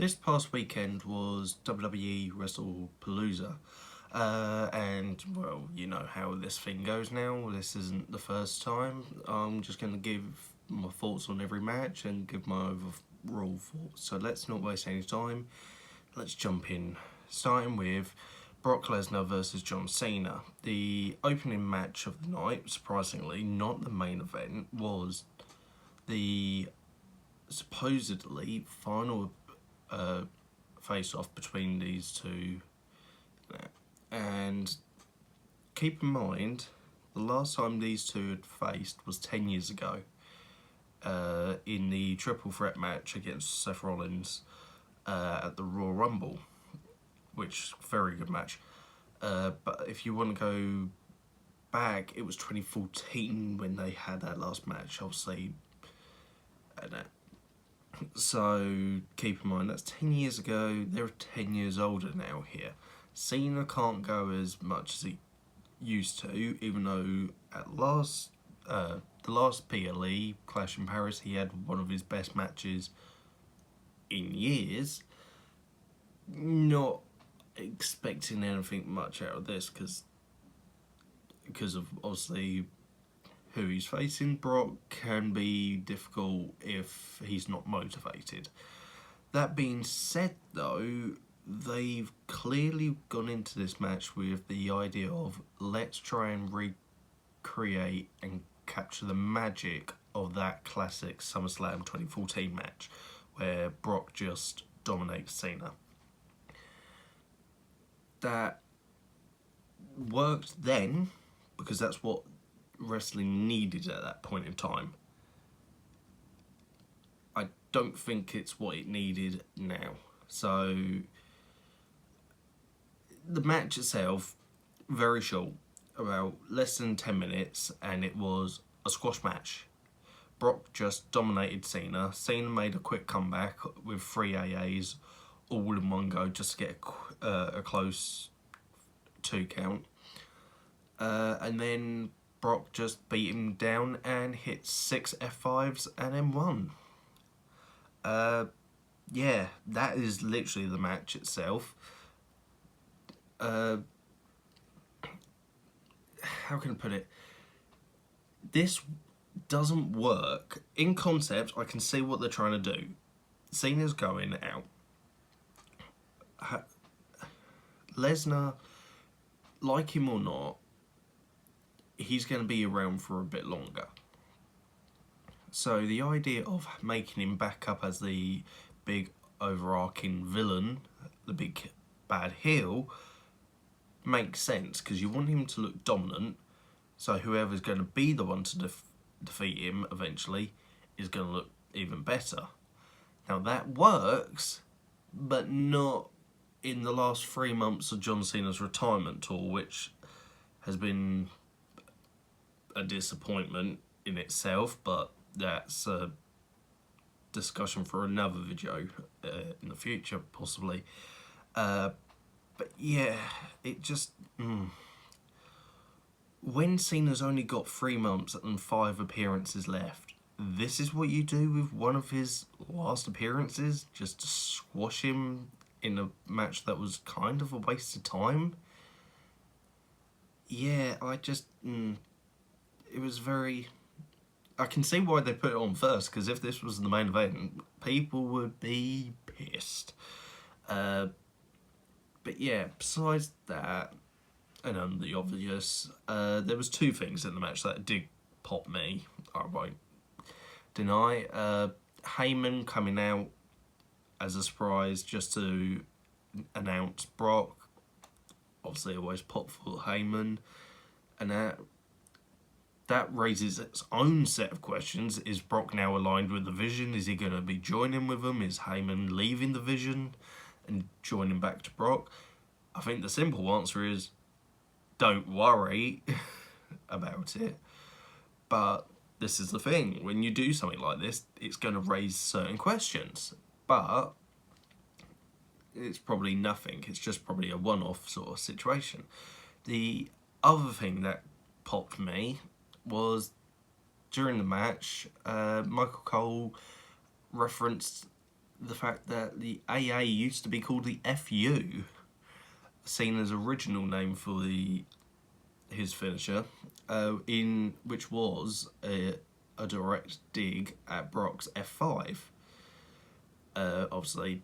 This past weekend was WWE Wrestlepalooza, and well, you know how this thing goes now. This isn't the first time. I'm just going to give my thoughts on every match and give my overall thoughts. So let's not waste any time. Let's jump in. Starting with Brock Lesnar versus John Cena. The opening match of the night, surprisingly, not the main event, was the supposedly final face-off between these two. And keep in mind, the last time these two had faced was 10 years ago in the triple threat match against Seth Rollins at the Royal Rumble, which very good match. But if you want to go back, it was 2014 when they had that last match. I'll say, so keep in mind that's 10 years ago. They're 10 years older now here. Cena can't go as much as he used to, even though at the last PLE Clash in Paris, he had one of his best matches in years. Not expecting anything much out of this because of obviously who he's facing. Brock can be difficult if he's not motivated. That being said though, they've clearly gone into this match with the idea of let's try and recreate and capture the magic of that classic SummerSlam 2014 match where Brock just dominates Cena. That worked then because that's what wrestling needed at that point in time. I don't think it's what it needed now. So the match itself, very short, about less than 10 minutes, and it was a squash match. Brock just dominated Cena. Cena made a quick comeback with 3 AAs all in one go just to get a close 2 count. And then Brock just beat him down and hit 6 F5s and then won. Yeah, that is literally the match itself. How can I put it? This doesn't work. In concept, I can see what they're trying to do. Cena's going out. Lesnar, like him or not, he's going to be around for a bit longer. So the idea of making him back up as the big overarching villain, the big bad heel, makes sense because you want him to look dominant, so whoever's going to be the one to defeat him eventually is going to look even better. Now that works, but not in the last 3 months of John Cena's retirement tour, which has been a disappointment in itself, but that's a discussion for another video in the future possibly. But yeah, it just when Cena's only got 3 months and 5 appearances left, this is what you do with one of his last appearances, just to squash him in a match that was kind of a waste of time. Yeah, it was very... I can see why they put it on first, because if this was the main event, people would be pissed. But yeah, besides that, and the obvious, there was 2 things in the match that did pop me. I won't deny. Heyman coming out as a surprise just to announce Brock. Obviously, always pop for Heyman, and that raises its own set of questions. Is Brock now aligned with the Vision? Is he going to be joining with them? Is Heyman leaving the Vision and joining back to Brock? I think the simple answer is don't worry about it. But this is the thing. When you do something like this, it's going to raise certain questions. But it's probably nothing. It's just probably a one-off sort of situation. The other thing that popped me was during the match, Michael Cole referenced the fact that the AA used to be called the FU, seen as original name for his finisher, in which was a direct dig at Brock's F5. Obviously,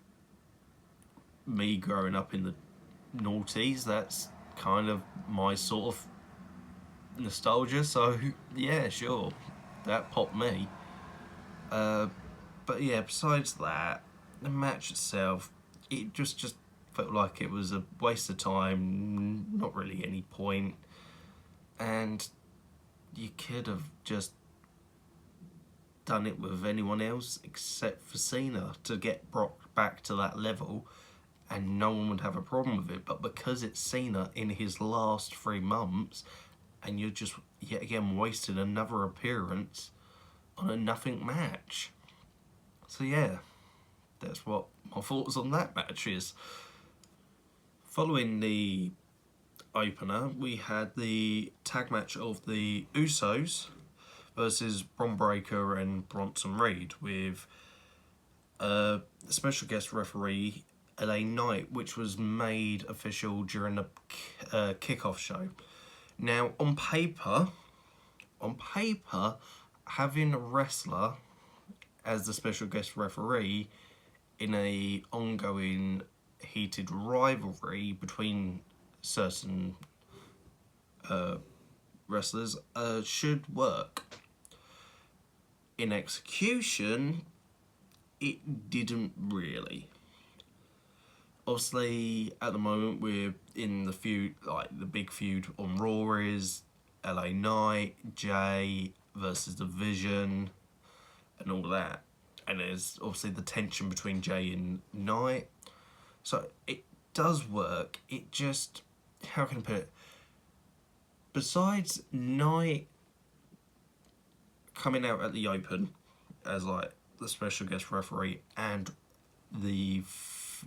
me growing up in the noughties, that's kind of my sort of nostalgia, so yeah, sure, that popped me. But yeah, besides that, the match itself, it just felt like it was a waste of time, not really any point, and you could have just done it with anyone else except for Cena to get Brock back to that level, and no one would have a problem with it. But because it's Cena in his last 3 months, and you're just yet again wasted another appearance on a nothing match. So yeah, that's what my thoughts on that match is. Following the opener, we had the tag match of the Usos versus Bron Breakker and Bronson Reed, with a special guest referee, LA Knight, which was made official during the kickoff show. Now, on paper, having a wrestler as the special guest referee in a ongoing heated rivalry between certain wrestlers should work. In execution, it didn't really. Obviously, at the moment, we're in the feud, like the big feud on Raw is LA Knight, Jay versus The Vision, and all that. And there's obviously the tension between Jay and Knight. So it does work. It just, how can I put it? Besides Knight coming out at the open as like the special guest referee and the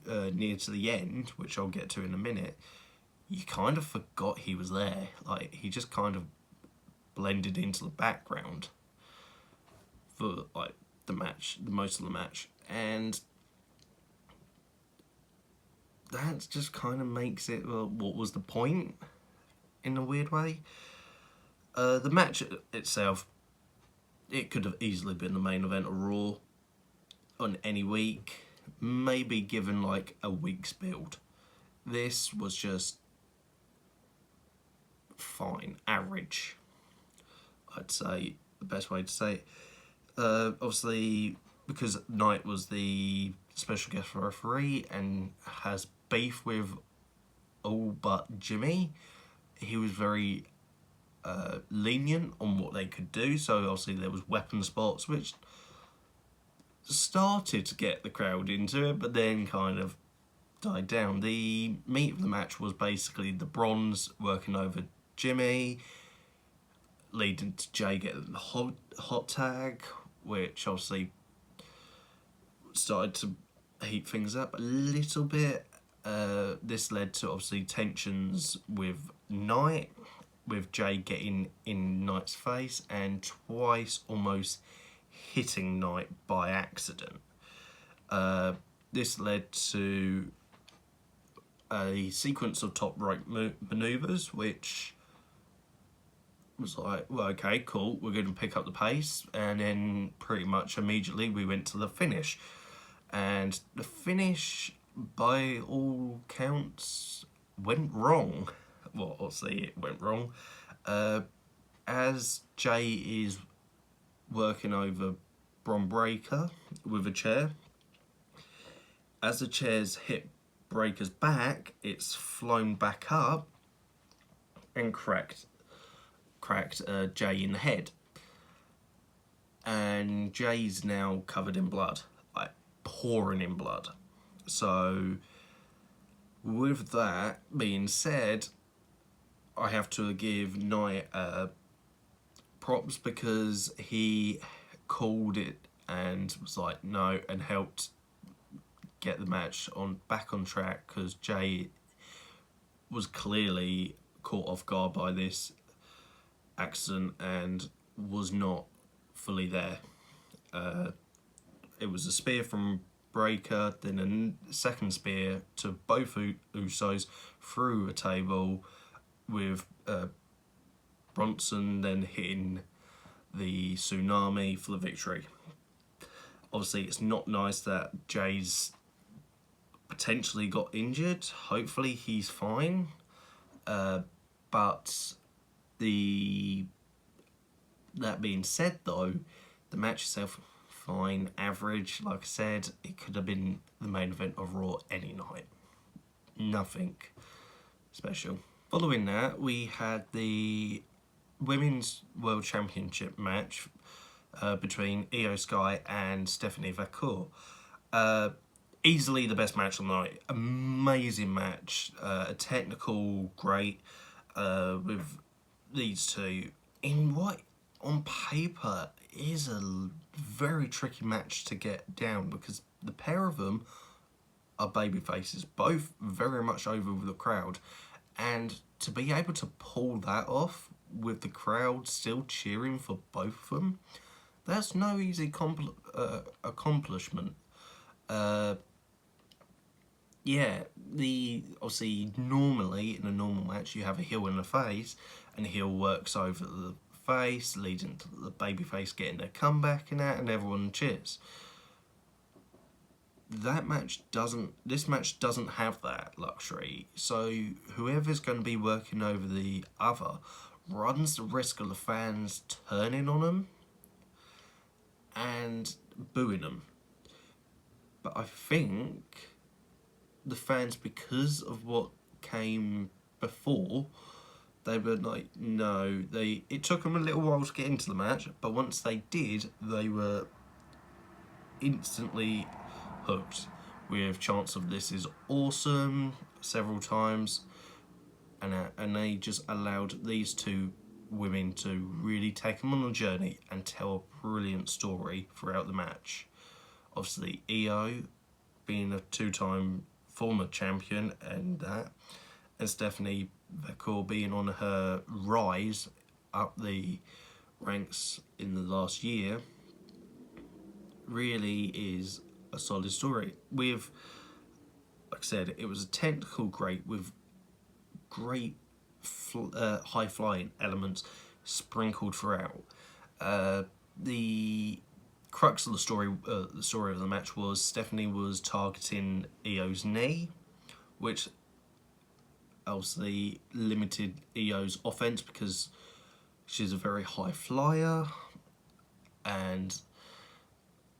near to the end, which I'll get to in a minute, you kind of forgot he was there. Like, he just kind of blended into the background for like the match, most of the match, and that just kind of makes it, well, what was the point in a weird way? The match itself, it could have easily been the main event of Raw on any week, maybe given like a week's build. This was just fine, average, I'd say, the best way to say it. Obviously, because Knight was the special guest referee and has beef with all but Jimmy, he was very lenient on what they could do. So obviously there was weapon spots which started to get the crowd into it, but then kind of died down. The meat of the match was basically the Bronze working over Jimmy, leading to Jay getting the hot tag, which obviously started to heat things up a little bit. This led to obviously tensions with Knight, with Jay getting in Knight's face and twice almost hitting Knight by accident. This led to a sequence of top rope maneuvers, which was like, well, okay, cool, we're going to pick up the pace, and then pretty much immediately we went to the finish. And the finish, by all counts, went wrong. Well, obviously it went wrong. As Jay is working over Bron Breakker with a chair, as the chair's hit Breaker's back, it's flown back up and cracked Jay in the head. And Jay's now covered in blood, like pouring in blood. So with that being said, I have to give Knight props, because he called it and was like, no, and helped get the match back on track, because Jay was clearly caught off guard by this accident and was not fully there. It was a spear from breaker, then a second spear to both Usos through a table, with Bronson then hitting the tsunami for the victory. Obviously, it's not nice that Jay's potentially got injured. Hopefully he's fine. But that being said, though, the match itself, fine, average. Like I said, it could have been the main event of Raw any night. Nothing special. Following that, we had the Women's World Championship match between Io Sky and Stephanie Vacour. Easily the best match of the night. Amazing match. A technical great with these two in what on paper is a very tricky match to get down, because the pair of them are baby faces, both very much over with the crowd, and to be able to pull that off with the crowd still cheering for both of them, that's no easy accomplishment. Yeah, obviously normally in a normal match you have a heel and a face, and the heel works over the face, leading to the baby face getting their comeback and that, and everyone cheers. This match doesn't have that luxury, so whoever's going to be working over the other runs the risk of the fans turning on them and booing them. But I think the fans, because of what came before, they were like, no, it took them a little while to get into the match, but once they did, they were instantly hooked, with chants of "this is awesome" several times, and they just allowed these two women to really take them on a journey and tell a brilliant story throughout the match. Obviously, Io being a two-time former champion, and Stephanie Vacour being on her rise up the ranks in the last year, really is a solid story. With, like I said, it was a technical great with great high flying elements sprinkled throughout. The crux of the story of the match was Stephanie was targeting Io's knee, which obviously limited Io's offense because she's a very high flyer, and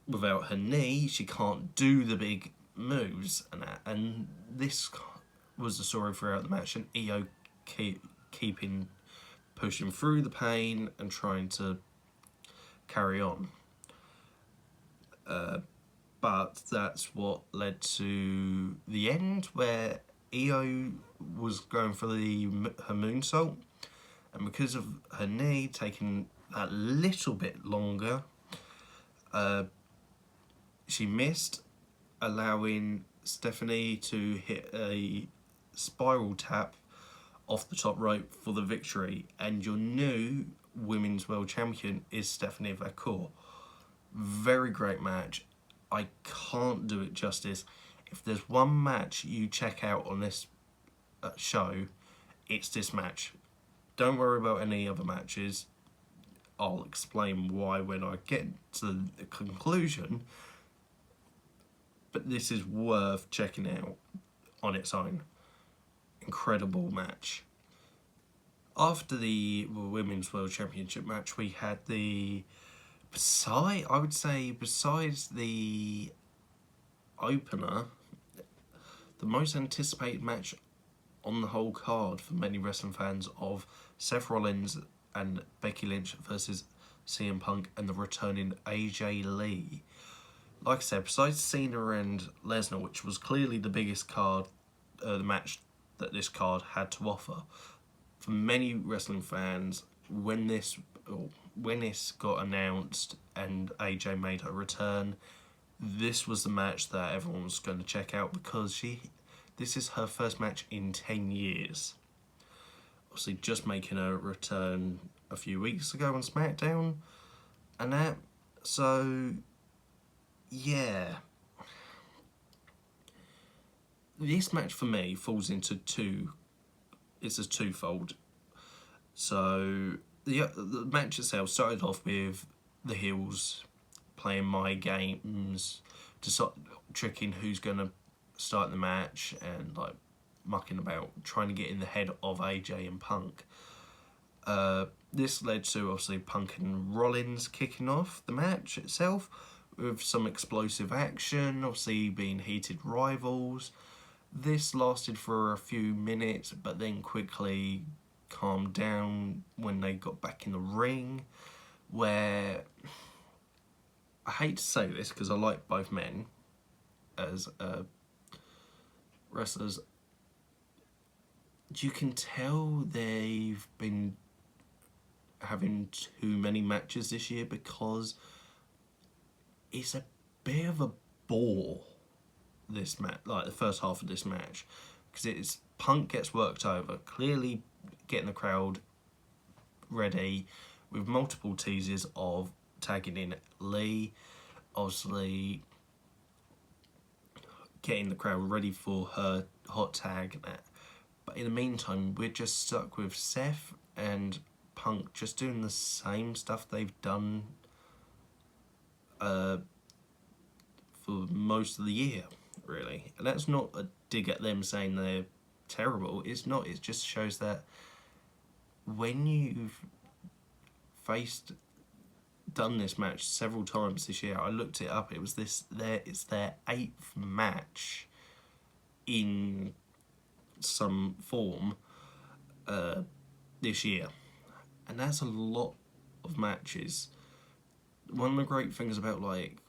without her knee she can't do the big moves and that. And this was the story throughout the match, and Io keeping pushing through the pain and trying to carry on. But that's what led to the end, where Io was going for her moonsault, and because of her knee taking a little bit longer, she missed, allowing Stephanie to hit a spiral tap off the top rope for the victory, and your new Women's World Champion is Stephanie Vacour. Very great match. I can't do it justice. If there's one match you check out on this show, it's this match. Don't worry about any other matches. I'll explain why when I get to the conclusion. But this is worth checking out on its own. Incredible match. After the Women's World Championship match, we had besides the opener, the most anticipated match on the whole card for many wrestling fans of Seth Rollins and Becky Lynch versus CM Punk and the returning AJ Lee. Like I said, besides Cena and Lesnar, which was clearly the biggest the match that this card had to offer, for many wrestling fans, when this got announced and AJ made her return, this was the match that everyone was going to check out, because this is her first match in 10 years. Obviously, just making her return a few weeks ago on SmackDown, and that. So, yeah, this match for me falls into two. It's a twofold. So the match itself started off with the heels playing my games to start tricking who's gonna start the match and like mucking about trying to get in the head of AJ and Punk. This led to obviously Punk and Rollins kicking off the match itself with some explosive action, obviously being heated rivals. This lasted for a few minutes but then quickly calmed down when they got back in the ring, where I hate to say this because I like both men as wrestlers. You can tell they've been having too many matches this year because it's a bit of a bore, this match, like the first half of this match, because it's Punk gets worked over, clearly getting the crowd ready with multiple teases of tagging in Lee, obviously getting the crowd ready for her hot tag. But in the meantime, we're just stuck with Seth and Punk just doing the same stuff they've done for most of the year, really. And that's not a dig at them saying they're terrible. It's not. It just shows that when you've done this match several times this year, I looked it up. It's their 8th match in some form this year, and that's a lot of matches. One of the great things about like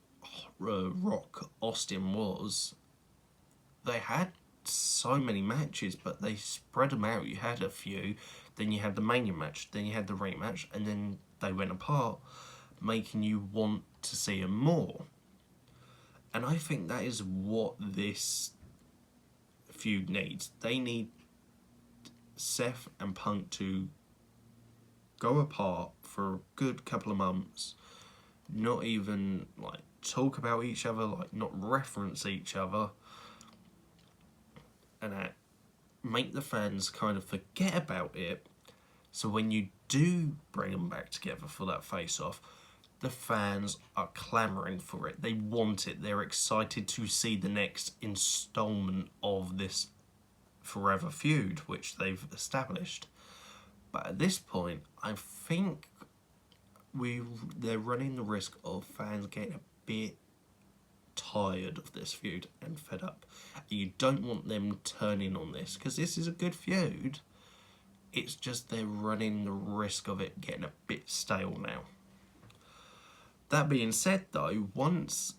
Rock Austin was they had so many matches, but they spread them out. You had a few, then you had the Mania match, then you had the rematch, and then they went apart, making you want to see them more. And I think that is what this feud needs. They need Seth and Punk to go apart for a good couple of months, not even like talk about each other, like not reference each other, and make the fans kind of forget about it. So when you do bring them back together for that face-off, the fans are clamouring for it. They want it. They're excited to see the next installment of this forever feud, which they've established. But at this point, I think they're running the risk of fans getting a bit tired of this feud and fed up. You don't want them turning on this, because this is a good feud. It's just they're running the risk of it getting a bit stale now. That being said though, once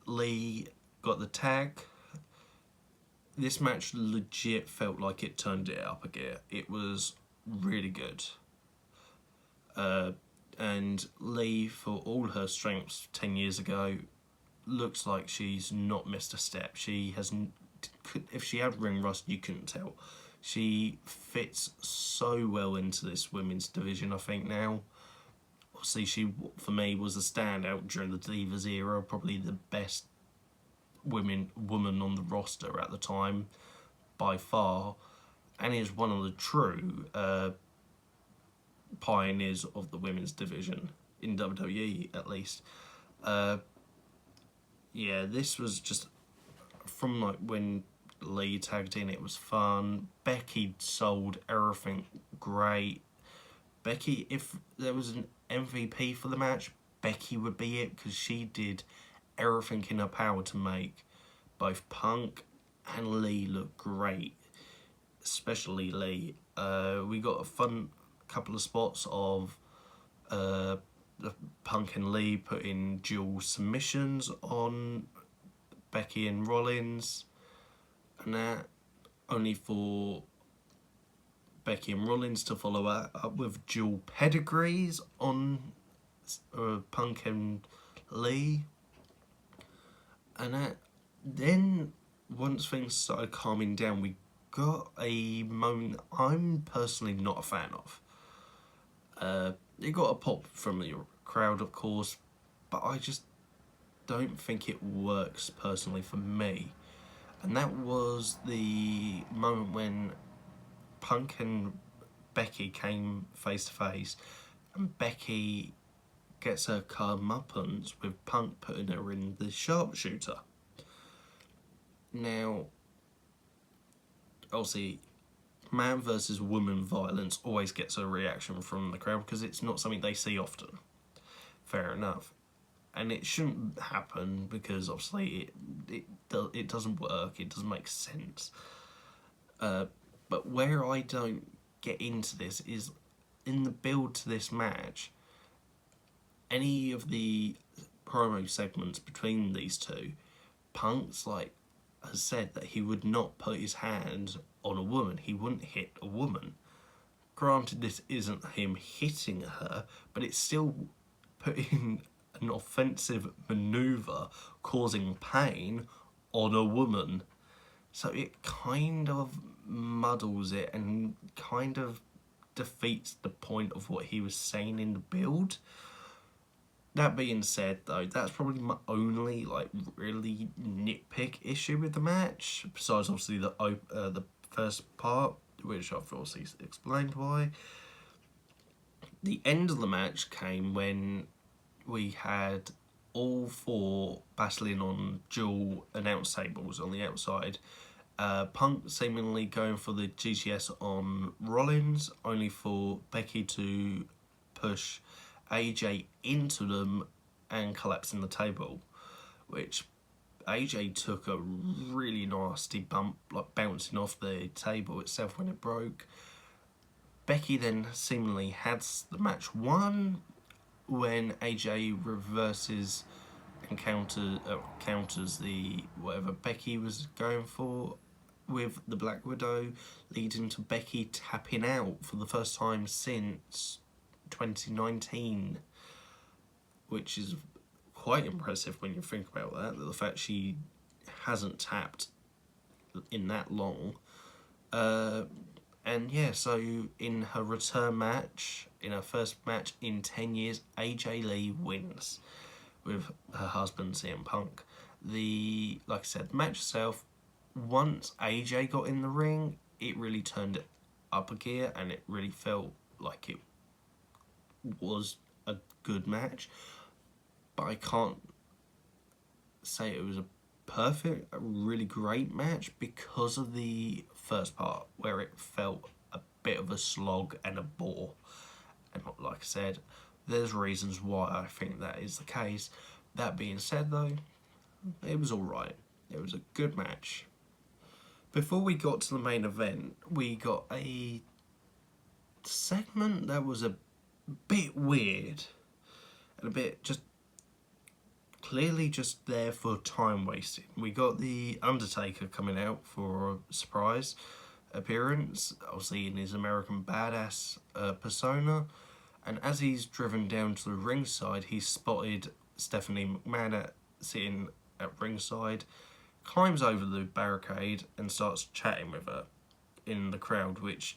Lee got the tag, this match legit felt like it turned it up a gear. It was really good. And Lee, for all her strengths 10 years ago, looks like she's not missed a step. She hasn't. If she had ring rust, you couldn't tell. She fits so well into this women's division, I think, now. Obviously, she, for me, was a standout during the Divas era, probably the best woman on the roster at the time, by far, and is one of the true pioneers of the women's division, in WWE at least. Yeah, this was just, from like when Lee tagged in, it was fun. Becky sold everything great. Becky, if there was an MVP for the match, Becky would be it, because she did everything in her power to make both Punk and Lee look great, especially Lee. We got a fun couple of spots of the Punk and Lee putting dual submissions on Becky and Rollins, and that only for Becky and Rollins to follow up with dual pedigrees on Punk and Lee. And then once things started calming down, we got a moment I'm personally not a fan of. It got a pop from the crowd, of course, but I just don't think it works personally for me. And that was the moment when Punk and Becky came face to face, and Becky gets her comeuppance with Punk putting her in the sharpshooter. Now, obviously, man versus woman violence always gets a reaction from the crowd because it's not something they see often. Fair enough. And it shouldn't happen because obviously it doesn't work, it doesn't make sense. But where I don't get into this is in the build to this match, any of the promo segments between these two, Punk's has said that he would not put his hand on a woman. He wouldn't hit a woman. Granted, this isn't him hitting her, but it's still putting an offensive maneuver causing pain on a woman. So it kind of muddles it and kind of defeats the point of what he was saying in the build. That being said, though, that's probably my only really nitpick issue with the match. Besides, obviously the first part, which I've obviously explained why. The end of the match came when we had all four battling on dual announce tables on the outside. Punk seemingly going for the GTS on Rollins, only for Becky to push AJ into them and collapsing the table, which AJ took a really nasty bump, bouncing off the table itself when it broke. Becky then seemingly has the match won when AJ reverses and counters the whatever Becky was going for with the Black Widow, leading to Becky tapping out for the first time since 2019, which is quite impressive when you think about that, the fact she hasn't tapped in that long. And yeah, so in her return match, in her first match in 10 years, AJ Lee wins with her husband CM Punk. Like I said, the match itself, once AJ got in the ring, it really turned it up a gear and it really felt like it was a good match. But I can't say it was a really great match because of the first part where it felt a bit of a slog and a bore. And like I said, there's reasons why I think that is the case. That being said though, it was alright. It was a good match. Before we got to the main event, we got a segment that was a bit weird and a bit just clearly just there for time wasting. We got the Undertaker coming out for a surprise appearance, obviously in his American Badass persona, and as he's driven down to the ringside, he spotted Stephanie McMahon sitting at ringside, climbs over the barricade and starts chatting with her in the crowd, which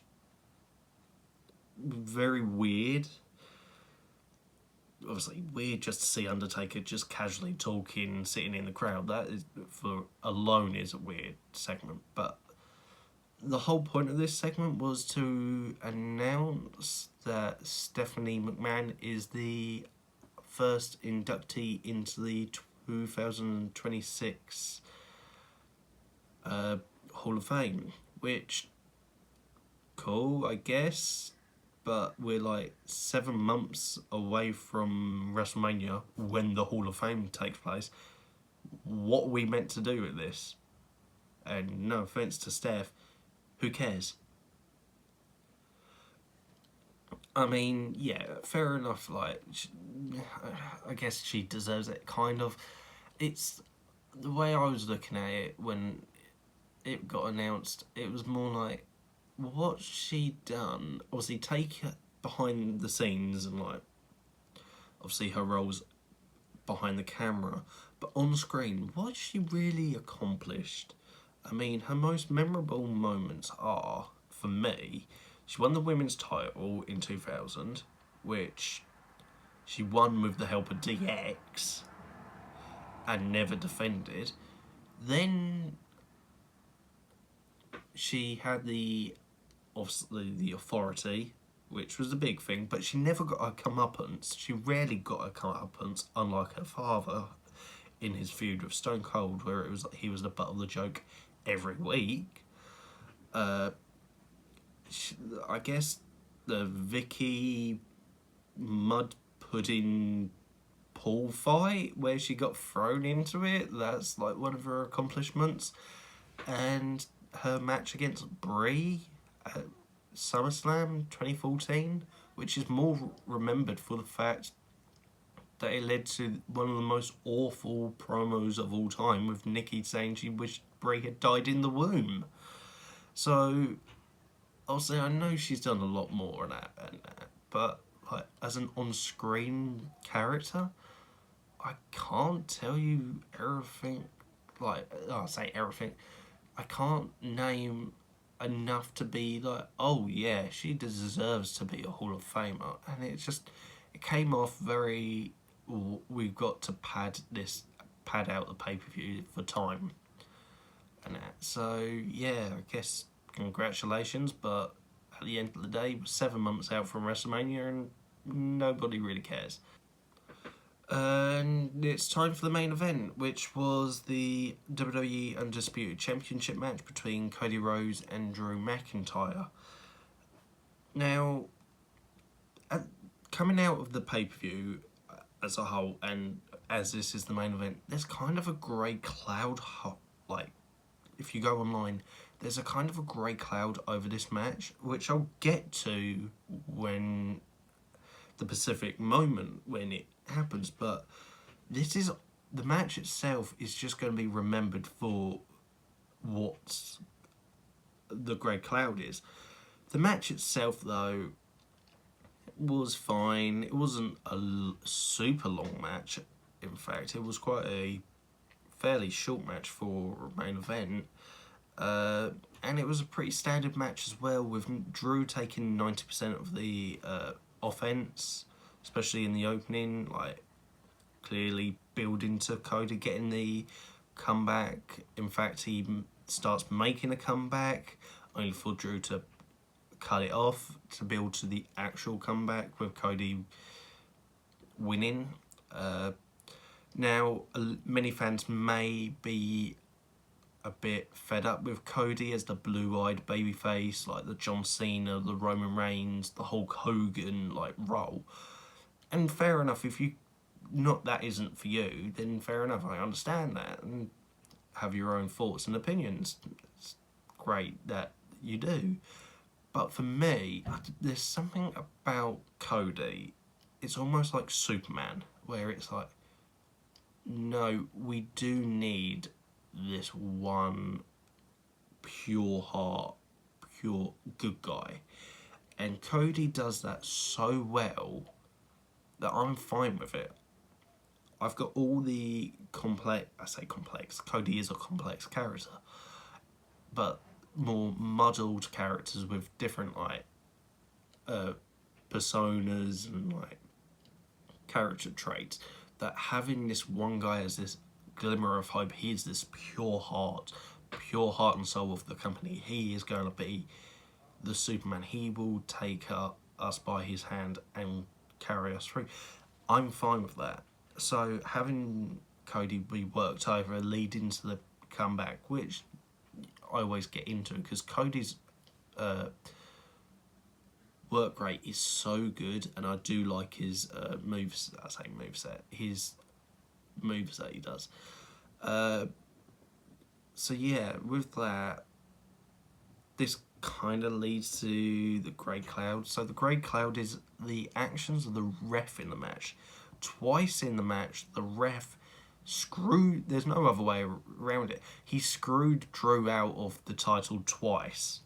very weird. Obviously weird just to see Undertaker just casually talking, sitting in the crowd. That is, for alone, is a weird segment. But the whole point of this segment was to announce that Stephanie McMahon is the first inductee into the 2026 Hall of Fame, which, cool, I guess, but we're 7 months away from WrestleMania when the Hall of Fame takes place. What are we meant to do with this? And no offense to Steph, who cares? I mean, yeah, fair enough, I guess she deserves it, kind of. It's the way I was looking at it when it got announced, it was more like, what's she done? Obviously, take it behind the scenes and obviously her roles behind the camera, but on screen, what's she really accomplished? I mean, her most memorable moments are, for me, she won the women's title in 2000, which she won with the help of DX and never defended. Then she had obviously the authority, which was a big thing, but she never got a comeuppance. She rarely got a comeuppance, unlike her father in his feud with Stone Cold, where it was he was the butt of the joke every week. I guess the Vicky mud pudding pool fight where she got thrown into it, that's like one of her accomplishments. And her match against Brie at SummerSlam 2014, which is more remembered for the fact that it led to one of the most awful promos of all time, with Nikki saying she wished Brie had died in the womb. So, obviously, I know she's done a lot more than that, but like as an on-screen character, I can't tell you everything. Like, I say everything. I can't name enough to be like, oh yeah, she deserves to be a Hall of Famer. And it came off very, we've got to pad out the pay-per-view for time. And that. So yeah, I guess congratulations, but at the end of the day, we're 7 months out from WrestleMania and nobody really cares. And it's time for the main event, which was the WWE Undisputed Championship match between Cody Rhodes and Drew McIntyre. Now, coming out of the pay-per-view as a whole, and as this is the main event, there's kind of a grey cloud, like, if you go online, there's a kind of a grey cloud over this match, which I'll get to when the specific moment when it happens, but the match itself is just going to be remembered for what the grey cloud is. The match itself, though, was fine. It wasn't a super long match. In fact, it was quite a fairly short match for a main event. And it was a pretty standard match as well, with Drew taking 90% of the offense, especially in the opening, like clearly building to Cody getting the comeback. In fact, he starts making a comeback, only for Drew to cut it off to build to the actual comeback with Cody winning. Now, many fans may be a bit fed up with Cody as the blue-eyed babyface, like the John Cena, the Roman Reigns, the Hulk Hogan like role. And fair enough, if that isn't for you, then fair enough, I understand that and have your own thoughts and opinions. It's great that you do. But for me, there's something about Cody, it's almost like Superman, where it's like, no, we do need this one pure heart, pure good guy. And Cody does that so well that I'm fine with it. I've got all the complex, Cody is a complex character, but more muddled characters with different like personas and like character traits, that having this one guy as this glimmer of hope, he is this pure heart and soul of the company. He is going to be the Superman. He will take us by his hand and carry us through. I'm fine with that. So having Cody be worked over leading to the comeback, which I always get into, because Cody's work rate is so good, and I do like his his moves that he does. So yeah, with that, this kind of leads to the grey cloud. So the grey cloud is the actions of the ref in the match. Twice in the match, the ref there's no other way around it, he screwed Drew out of the title twice.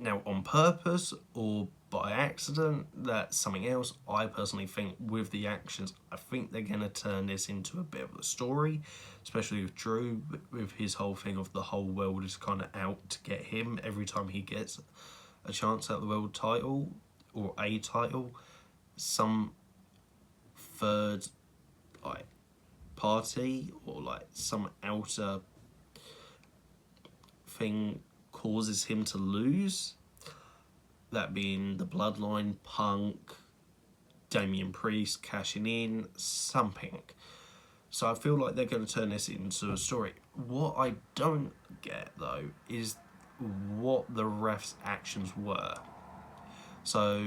Now, on purpose or by accident, that's something else. I personally think with the actions, I think they're going to turn this into a bit of a story, especially with Drew, with his whole thing of the whole world is kind of out to get him every time he gets a chance at the world title or a title. Some third like party or like some outer thing causes him to lose. That being the Bloodline, Punk, Damian Priest cashing in, something. So I feel like they're going to turn this into a story. What I don't get, though, is what the refs' actions were. So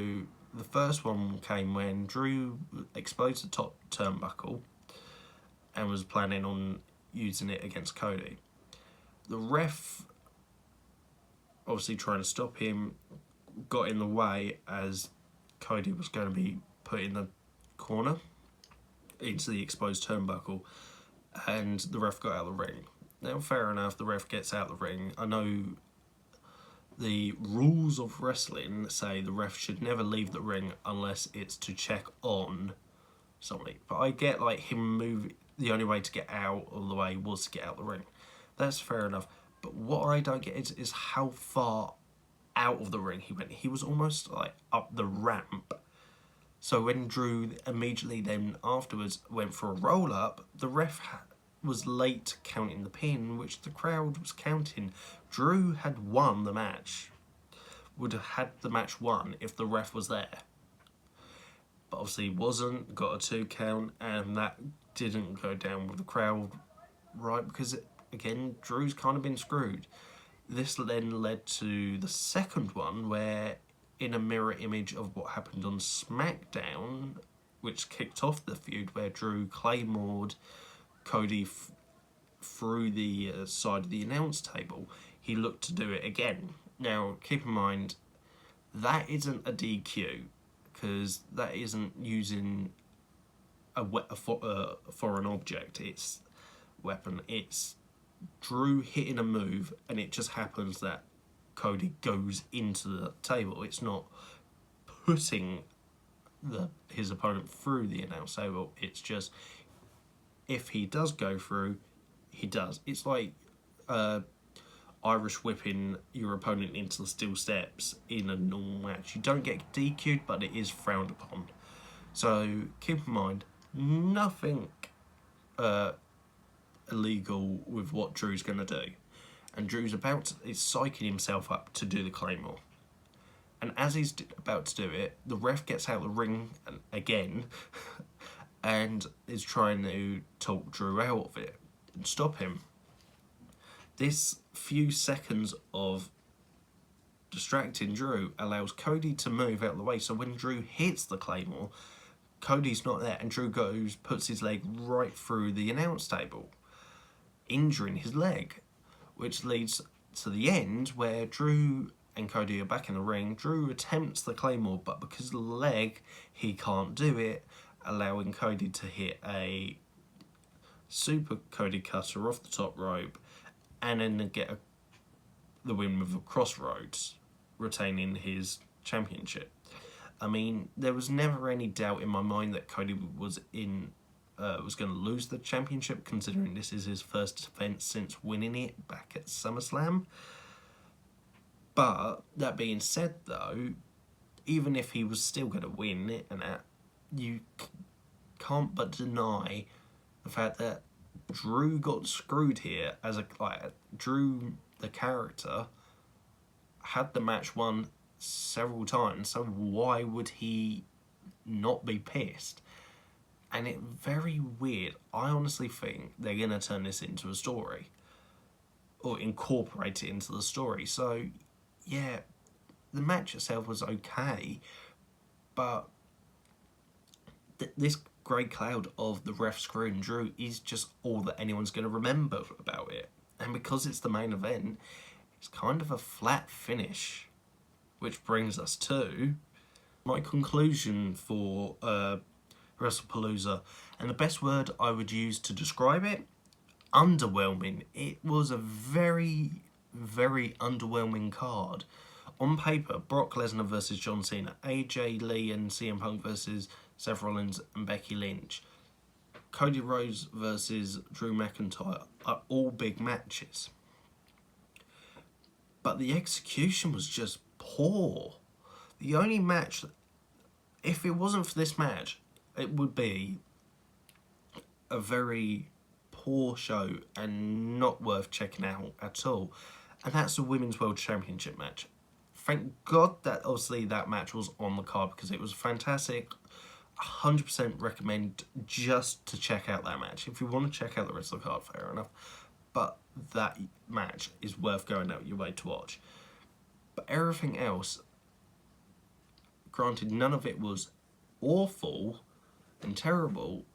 the first one came when Drew exposed the top turnbuckle and was planning on using it against Cody. The ref, obviously trying to stop him, got in the way as Cody was going to be put in the corner into the exposed turnbuckle, and the ref got out of the ring. Now, fair enough, the ref gets out of the ring. I know the rules of wrestling say the ref should never leave the ring unless it's to check on somebody. But I get like him moving, the only way to get out of the way was to get out of the ring. That's fair enough. But what I don't get is how far out of the ring he went. He was almost like up the ramp. So when Drew immediately then afterwards went for a roll up, the ref was late counting the pin, which the crowd was counting. Drew had won the match. Would have had the match won if the ref was there. But obviously he wasn't, got a 2 count, and that didn't go down with the crowd, right? Because, again, Drew's kind of been screwed. This then led to the second one where, in a mirror image of what happened on SmackDown, which kicked off the feud, where Drew claymored Cody through the side of the announce table, he looked to do it again. Now, keep in mind, that isn't a DQ, because that isn't using a foreign object. It's weapon. It's Drew hitting a move, and it just happens that Cody goes into the table. It's not putting his opponent through the announce table. It's just, if he does go through, he does. It's like Irish whipping your opponent into the steel steps in a normal match. You don't get DQ'd, but it is frowned upon. So keep in mind, nothing illegal with what Drew's going to do. And Drew's is psyching himself up to do the Claymore. And as he's about to do it, the ref gets out of the ring again and is trying to talk Drew out of it and stop him. This few seconds of distracting Drew allows Cody to move out of the way. So when Drew hits the Claymore, Cody's not there, and Drew puts his leg right through the announce table, injuring his leg, which leads to the end where Drew and Cody are back in the ring. Drew attempts the Claymore, but because of the leg, he can't do it, allowing Cody to hit a super Cody cutter off the top rope and then get the win with a crossroads, retaining his championship. I mean, there was never any doubt in my mind that Cody was going to lose the championship, considering this is his first defense since winning it back at SummerSlam. But that being said, though, even if he was still going to win it, and that, you can't but deny the fact that Drew got screwed here. Drew, the character, had the match won several times, so why would he not be pissed? And it's very weird. I honestly think they're going to turn this into a story, or incorporate it into the story. So, yeah, the match itself was okay, but this grey cloud of the ref screwing Drew is just all that anyone's going to remember about it. And because it's the main event, it's kind of a flat finish, which brings us to my conclusion for Wrestlepalooza. And the best word I would use to describe it, underwhelming. It was a very, very underwhelming card. On paper, Brock Lesnar versus John Cena, AJ Lee and CM Punk versus Seth Rollins and Becky Lynch, Cody Rhodes versus Drew McIntyre are all big matches. But the execution was just poor. The only match, if it wasn't for this match, it would be a very poor show and not worth checking out at all. and that's the Women's World Championship match. Thank God that obviously that match was on the card, because it was fantastic. 100% recommend just to check out that match. If you want to check out the rest of the card, fair enough. But that match is worth going out your way to watch. But everything else, granted, none of it was awful and terrible.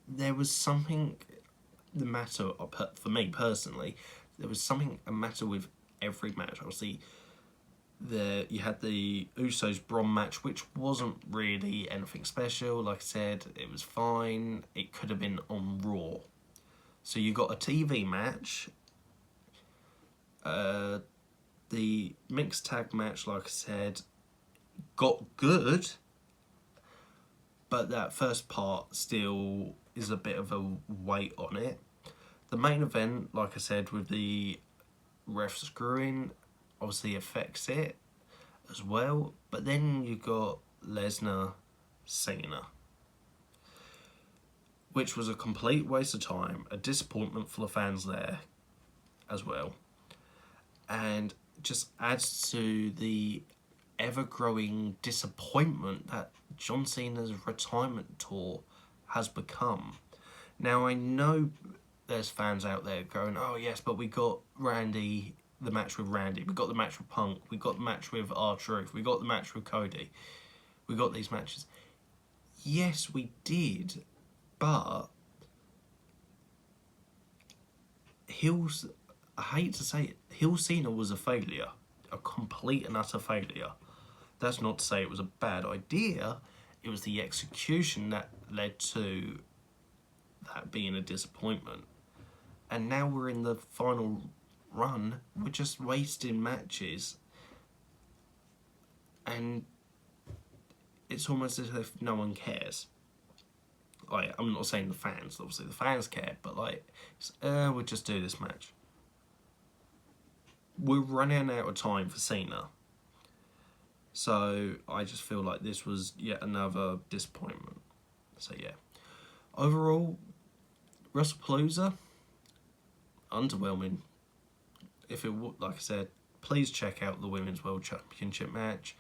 There was something the matter, for me personally, there was something a matter with every match. Obviously, you had the Usos Braun match, which wasn't really anything special. Like I said, it was fine. It could have been on Raw. So you got a TV match. The mixed tag match, like I said, got good, but that first part still is a bit of a weight on it. The main event, like I said, with the ref screwing, obviously affects it as well. But then you got Lesnar, Cena, which was a complete waste of time, a disappointment for the fans there as well, and just adds to the ever-growing disappointment that John Cena's retirement tour has become. Now, I know there's fans out there going, oh yes, but we got Randy, the match with Randy, we got the match with Punk, we got the match with R-Truth, we got the match with Cody, we got these matches. Yes, we did, but I hate to say it, Heel Cena was a failure, a complete and utter failure. That's not to say it was a bad idea, it was the execution that led to that being a disappointment. And now we're in the final run, we're just wasting matches, and it's almost as if no one cares. Like, I'm not saying the fans, obviously the fans care, but like, we'll just do this match. We're running out of time for Cena. So I just feel like this was yet another disappointment. So yeah. Overall, Wrestlepalooza, underwhelming. If it would, like I said, please check out the Women's World Championship match.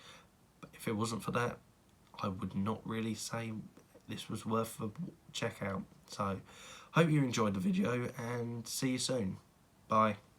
But if it wasn't for that, I would not really say this was worth a check out. So, hope you enjoyed the video and see you soon. Bye.